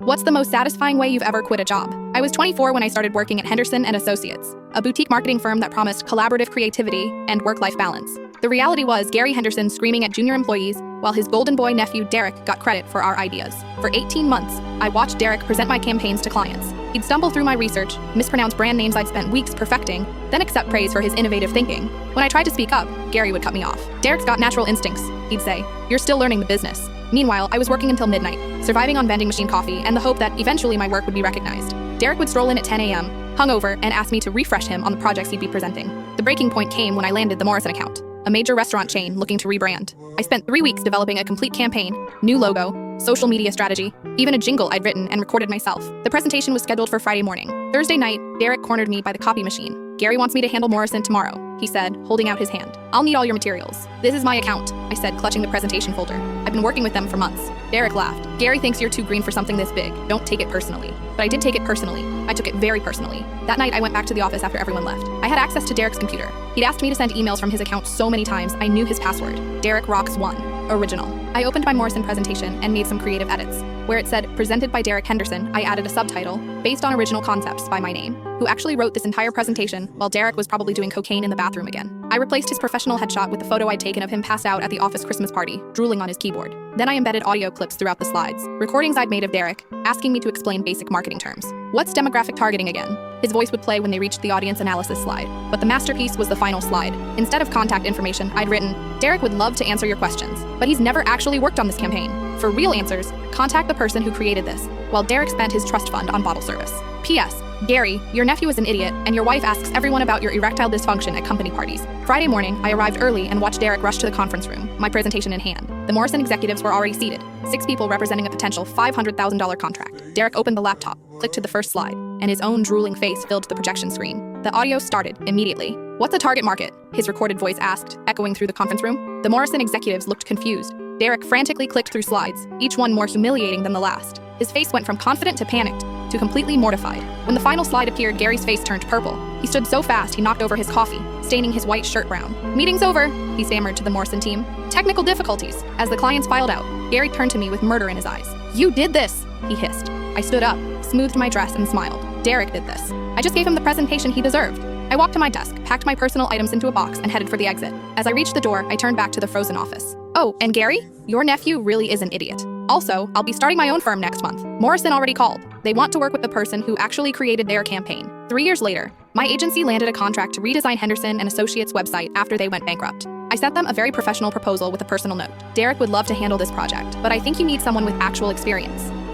What's the most satisfying way you've ever quit a job? I was 24 when I started working at Henderson & Associates, a boutique marketing firm that promised collaborative creativity and work-life balance. The reality was Gary Henderson screaming at junior employees while his golden boy nephew Derek got credit for our ideas. For 18 months, I watched Derek present my campaigns to clients. He'd stumble through my research, mispronounce brand names I'd spent weeks perfecting, then accept praise for his innovative thinking. When I tried to speak up, Gary would cut me off. "Derek's got natural instincts," he'd say. "You're still learning the business." Meanwhile, I was working until midnight, surviving on vending machine coffee and the hope that eventually my work would be recognized. Derek would stroll in at 10 a.m., hungover, and ask me to refresh him on the projects he'd be presenting. The breaking point came when I landed the Morrison account, a major restaurant chain looking to rebrand. I spent 3 weeks developing a complete campaign, new logo, social media strategy, even a jingle I'd written and recorded myself. The presentation was scheduled for Friday morning. Thursday night, Derek cornered me by the copy machine. "Gary wants me to handle Morrison tomorrow," he said, holding out his hand. "I'll need all your materials." "This is my account," I said, clutching the presentation folder. "I've been working with them for months." Derek laughed. "Gary thinks you're too green for something this big. Don't take it personally." But I did take it personally. I took it very personally. That night, I went back to the office after everyone left. I had access to Derek's computer. He'd asked me to send emails from his account so many times, I knew his password. Derek Rocks 1. Original. I opened my Morrison presentation and made some creative edits. Where it said, "Presented by Derek Henderson," I added a subtitle, "Based on original concepts by my name," who actually wrote this entire presentation while Derek was probably doing cocaine in the bathroom again. I replaced his professional headshot with the photo I'd taken of him passed out at the office Christmas party, drooling on his keyboard. Then I embedded audio clips throughout the slides, recordings I'd made of Derek, asking me to explain basic marketing terms. "What's demographic targeting again?" His voice would play when they reached the audience analysis slide. But the masterpiece was the final slide. Instead of contact information, I'd written, "Derek would love to answer your questions, but he's never actually worked on this campaign. For real answers, contact the person who created this," while Derek spent his trust fund on bottle service. "P.S. Gary, your nephew is an idiot, and your wife asks everyone about your erectile dysfunction at company parties." Friday morning, I arrived early and watched Derek rush to the conference room, my presentation in hand. The Morrison executives were already seated, 6 people representing a potential $500,000 contract. Derek opened the laptop, clicked to the first slide, and his own drooling face filled the projection screen. The audio started immediately. "What's a target market?" his recorded voice asked, echoing through the conference room. The Morrison executives looked confused. Derek frantically clicked through slides, each one more humiliating than the last. His face went from confident to panicked, to completely mortified. When the final slide appeared, Gary's face turned purple. He stood so fast he knocked over his coffee, staining his white shirt brown. "Meeting's over," he stammered to the Morrison team. "Technical difficulties." As the clients filed out, Gary turned to me with murder in his eyes. "You did this," he hissed. I stood up, smoothed my dress, and smiled. "Derek did this. I just gave him the presentation he deserved." I walked to my desk, packed my personal items into a box, and headed for the exit. As I reached the door, I turned back to the frozen office. "Oh, and Gary? Your nephew really is an idiot. Also, I'll be starting my own firm next month. Morrison already called. They want to work with the person who actually created their campaign." 3 years later, my agency landed a contract to redesign Henderson & Associates' website after they went bankrupt. I sent them a very professional proposal with a personal note. "Derek would love to handle this project, but I think you need someone with actual experience."